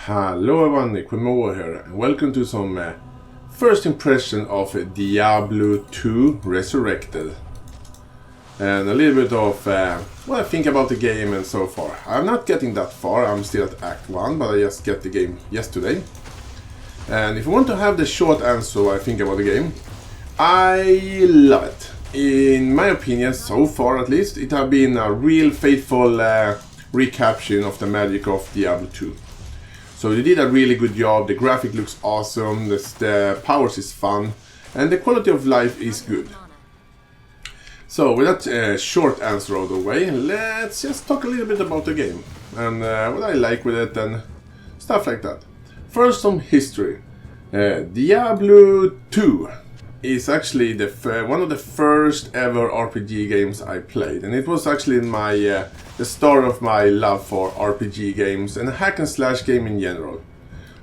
Hello everyone, Nick here, and welcome to some first impression of Diablo 2 Resurrected. And a little bit of what I think about the game and so far. I'm not getting that far, I'm still at Act 1, but I just get the game yesterday. And if you want to have the short answer what I think about the game, I love it. In my opinion, so far at least, it has been a real faithful recapturing of the magic of Diablo 2. So they did a really good job, the graphic looks awesome, the powers is fun, and the quality of life is good. So with that short answer out of the way, let's just talk a little bit about the game, and what I like with it and stuff like that. First, some history. Diablo 2 is actually one of the first ever RPG games I played, and it was actually in my the start of my love for RPG games and hack and slash game in general.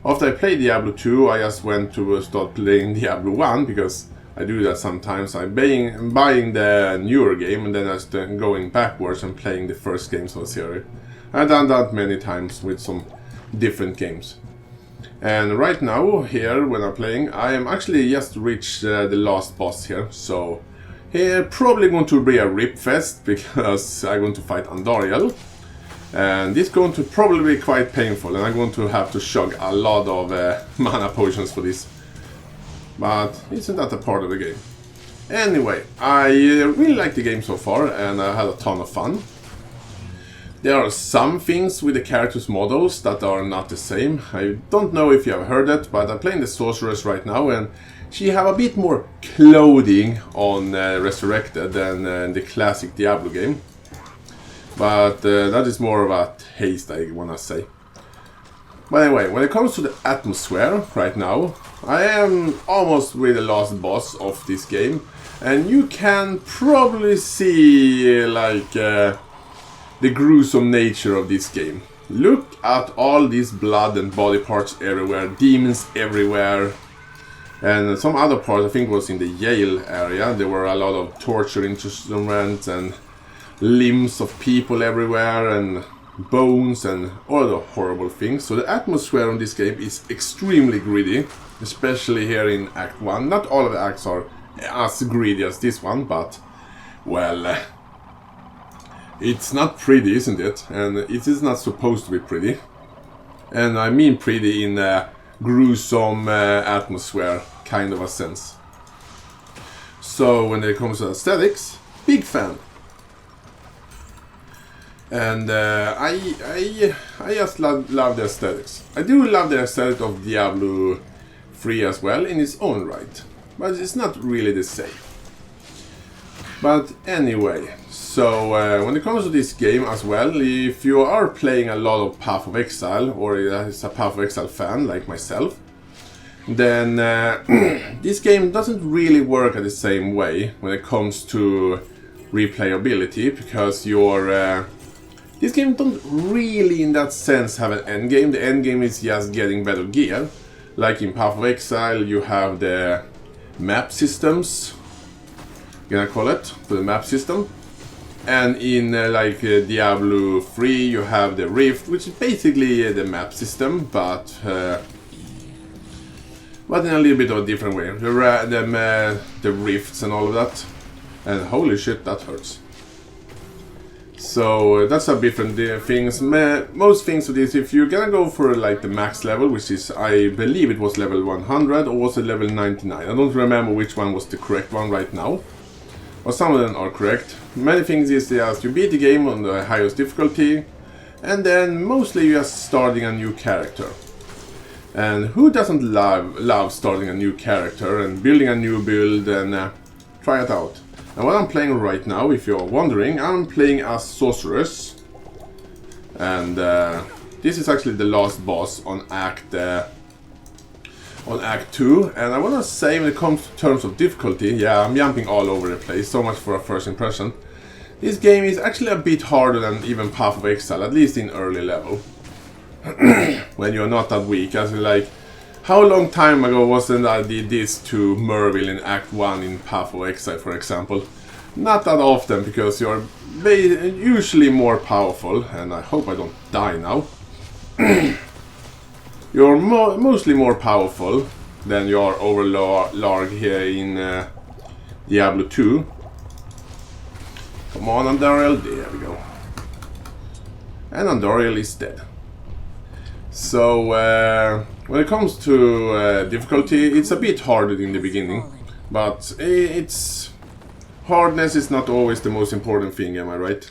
After I played Diablo 2, I just went to start playing Diablo 1 because I do that sometimes. I'm buying the newer game and then I start going backwards and playing the first games of the series. I've done that many times with some different games. And right now, here, when I'm playing, I am actually just reached the last boss here, so here probably going to be a rip fest, because I'm going to fight Andariel. And this is going to probably be quite painful, and I'm going to have to chug a lot of mana potions for this. But isn't that a part of the game? Anyway, I really like the game so far, and I had a ton of fun. There are some things with the characters' models that are not the same. I don't know if you have heard it, but I'm playing the Sorceress right now, and she have a bit more clothing on Resurrected than the classic Diablo game. But that is more of a taste, I wanna say. But anyway, when it comes to the atmosphere right now, I am almost with the last boss of this game, and you can probably see like the gruesome nature of this game. Look at all this blood and body parts everywhere, demons everywhere. And some other parts, I think was in the jail area, there were a lot of torture instruments and limbs of people everywhere and bones and all the horrible things. So the atmosphere in this game is extremely gritty, especially here in Act 1. Not all of the acts are as gritty as this one, but well, it's not pretty, isn't it? And it is not supposed to be pretty. And I mean pretty in a gruesome atmosphere kind of a sense. So when it comes to aesthetics, big fan. And I just love the aesthetics. I do love the aesthetic of Diablo 3 as well in its own right. But it's not really the same. But anyway, so when it comes to this game as well, if you are playing a lot of Path of Exile, or is a Path of Exile fan like myself, then this game doesn't really work at the same way when it comes to replayability, because this game don't really in that sense have an endgame. The endgame is just getting better gear. Like in Path of Exile, you have the map systems, gonna call it, for the map system. And in Diablo 3 you have the Rift, which is basically the map system, but in a little bit of a different way. The rifts and all of that. And holy shit, that hurts. So that's a different things. Most things of this, if you're gonna go for like the max level, which is, I believe it was level 100 or was it level 99. I don't remember which one was the correct one right now. But some of them are correct. Many things is just you beat the game on the highest difficulty, and then mostly you're just starting a new character. And who doesn't love starting a new character and building a new build and try it out? And what I'm playing right now, if you're wondering, I'm playing as Sorceress. And this is actually the last boss on Act 2, and I want to say when it comes to terms of difficulty, yeah, I'm jumping all over the place, so much for a first impression. This game is actually a bit harder than even Path of Exile, at least in early level. When you're not that weak, as like, how long time ago wasn't I did this to Merville in Act 1 in Path of Exile, for example? Not that often, because you're usually more powerful, and I hope I don't die now. you're mostly more powerful than your overlord here in Diablo 2. Come on, Andariel. There we go. And Andariel is dead. So, when it comes to difficulty, it's a bit harder in the beginning. But hardness is not always the most important thing, am I right?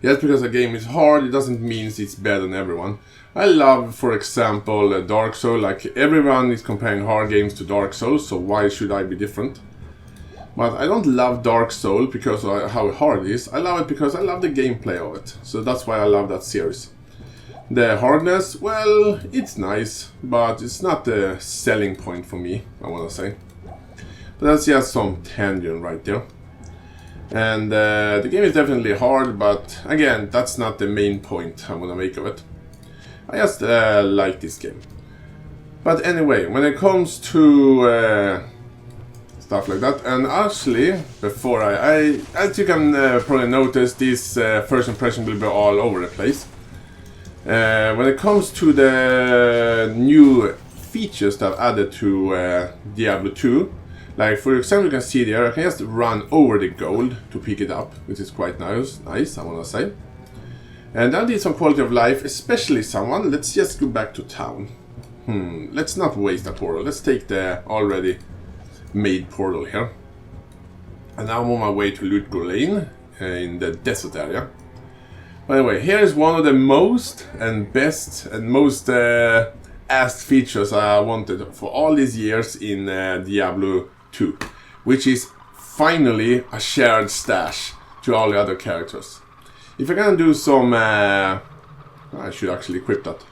Just because a game is hard, it doesn't mean it's better than everyone. I love, for example, Dark Souls. Like, everyone is comparing hard games to Dark Souls, so why should I be different? But I don't love Dark Souls because of how hard it is. I love it because I love the gameplay of it. So that's why I love that series. The hardness, well, it's nice, but it's not the selling point for me, I want to say. But that's just some tangent right there. And the game is definitely hard, but again, that's not the main point I want to make of it. I just like this game. But anyway, when it comes to stuff like that, and actually, before as you can probably notice, this first impression will be all over the place. When it comes to the new features that I've added to Diablo 2, like for example, you can see there, I can just run over the gold to pick it up, which is quite nice, I want to say. And that did some quality of life, especially someone. Let's just go back to town. Let's not waste a portal. Let's take the already made portal here. And now I'm on my way to Lutgor Lane in the desert area. By the way, here is one of the most and best and most asked features I wanted for all these years in Diablo 2, which is finally a shared stash to all the other characters. If I'm gonna do some, I should actually equip that.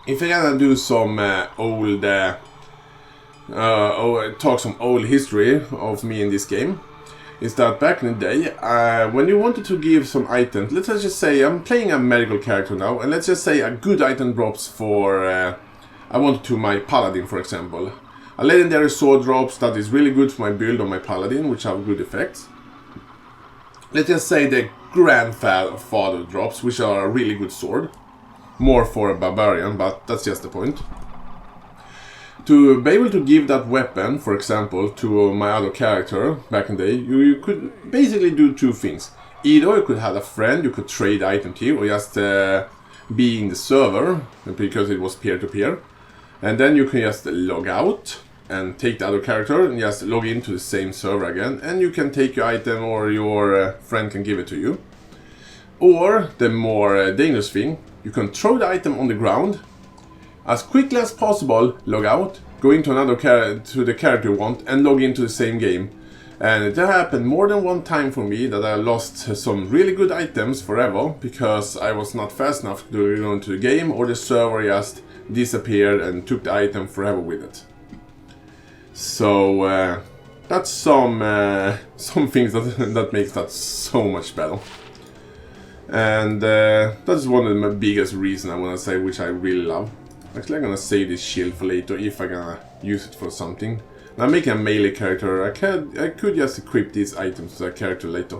If I'm gonna do some old, talk some old history of me in this game, is that back in the day, when you wanted to give some items, let's just say I'm playing a medical character now, and let's just say a good item drops for, I wanted to my paladin, for example. A legendary sword drops that is really good for my build on my paladin, which have good effects. Let's just say the grandfather drops, which are a really good sword. More for a barbarian, but that's just the point. To be able to give that weapon, for example, to my other character back in the day, you could basically do two things. Either you could have a friend you could trade item to, or just be in the server, because it was peer-to-peer. And then you can just log out and take the other character and just log into the same server again, and you can take your item or your friend can give it to you. Or, the more dangerous thing, you can throw the item on the ground, as quickly as possible, log out, go into another to the character you want, and log into the same game. And it happened more than one time for me that I lost some really good items forever, because I was not fast enough to go into the game, or the server just disappeared and took the item forever with it. So that's some things that makes that so much better. And that's one of my biggest reasons I want to say, which I really love. Actually, I'm gonna save this shield for later if I'm gonna use it for something. Now, I'm making a melee character. I could just equip these items to that character later.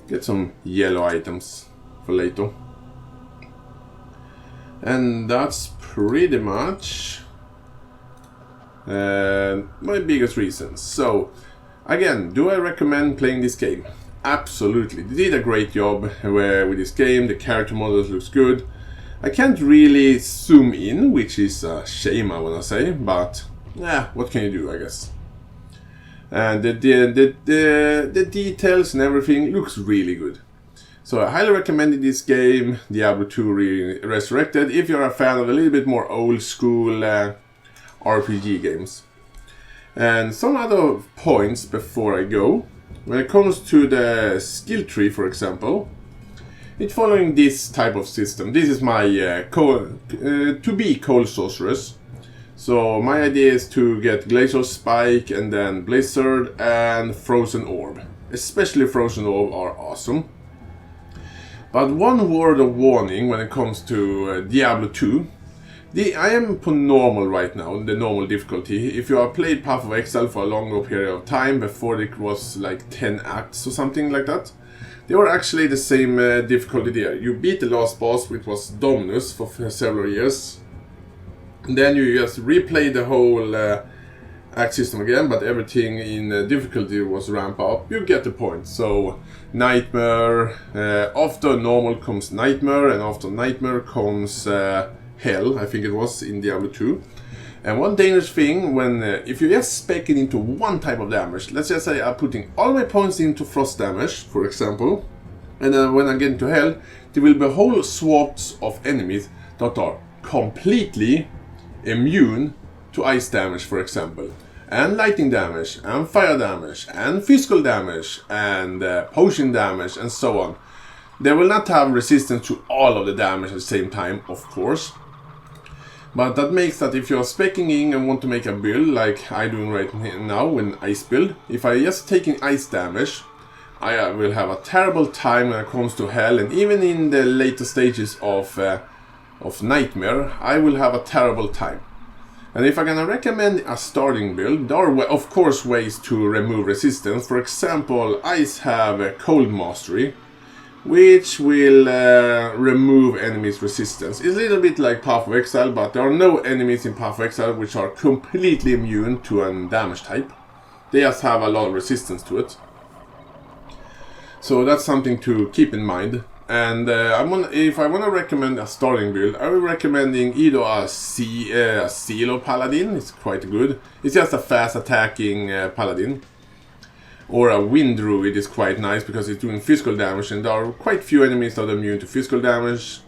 Get some yellow items for later. And that's pretty much my biggest reasons. So, again, do I recommend playing this game? Absolutely. They did a great job with this game. The character models looks good. I can't really zoom in, which is a shame, I wanna say, but yeah, what can you do, I guess. And the details and everything looks really good. So I highly recommend this game, Diablo 2 Resurrected, if you're a fan of a little bit more old school RPG games. And some other points before I go. When it comes to the skill tree, for example, it's following this type of system. This is my to-be Cold Sorceress. So my idea is to get Glacial Spike and then Blizzard and Frozen Orb. Especially Frozen Orb are awesome. But one word of warning when it comes to Diablo 2. I am for normal right now, the normal difficulty. If you have played Path of Exile for a longer period of time, before it was like 10 acts or something like that, They were actually the same difficulty there. You beat the last boss, which was Dominus, for several years. And then you just replay the whole act system again, but everything in difficulty was ramped up. You get the point. So Nightmare, after normal comes Nightmare, and after Nightmare comes Hell, I think it was, in Diablo 2. And one dangerous thing, when if you just spec it into one type of damage, let's just say I'm putting all my points into frost damage, for example, and then when I get into Hell, there will be whole swaths of enemies that are completely immune to ice damage, for example, and lightning damage, and fire damage, and physical damage, and potion damage, and so on. They will not have resistance to all of the damage at the same time, of course. But that makes that if you're speccing in and want to make a build, like I'm doing right now, an ice build, if I just taking ice damage, I will have a terrible time when it comes to Hell, and even in the later stages of Nightmare, I will have a terrible time. And if I'm gonna recommend a starting build, there are of course ways to remove resistance. For example, ice have cold mastery, which will remove enemies' resistance. It's a little bit like Path of Exile, but there are no enemies in Path of Exile which are completely immune to a damage type. They just have a lot of resistance to it. So that's something to keep in mind. And if I want to recommend a starting build, I will recommending either a Silo Paladin, it's quite good. It's just a fast attacking Paladin. Or a Wind Druid is quite nice because it's doing physical damage, and there are quite few enemies that are immune to physical damage.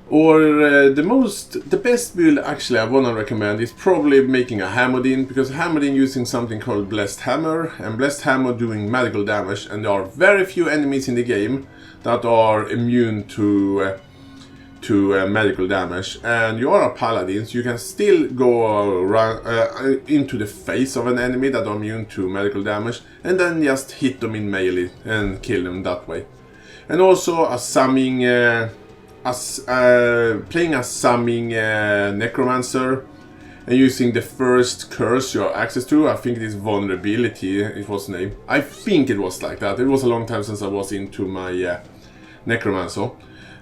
Or the best build actually I wanna recommend is probably making a Hammerdin, because Hammerdin using something called Blessed Hammer, and Blessed Hammer doing magical damage, and there are very few enemies in the game that are immune to medical damage, and you are a paladin, so you can still go into the face of an enemy that are immune to medical damage, and then just hit them in melee and kill them that way. And also a summing, playing a summing necromancer and using the first curse you have access to. I think it is vulnerability, it was the name. I think it was like that. It was a long time since I was into my necromancer.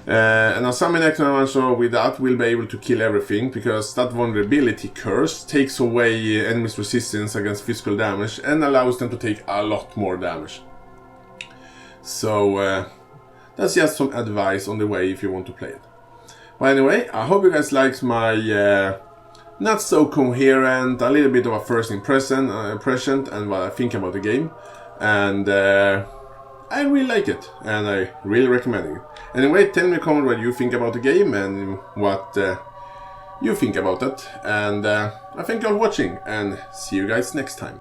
And a summon necromancer with that will be able to kill everything, because that vulnerability curse takes away enemies' resistance against physical damage and allows them to take a lot more damage. So that's just some advice on the way if you want to play it. But anyway, I hope you guys liked my not so coherent, a little bit of a first impression and what I think about the game. And I really like it, and I really recommend it. Anyway, tell me in a comment what you think about the game and what you think about it. And I thank you all for watching, and see you guys next time.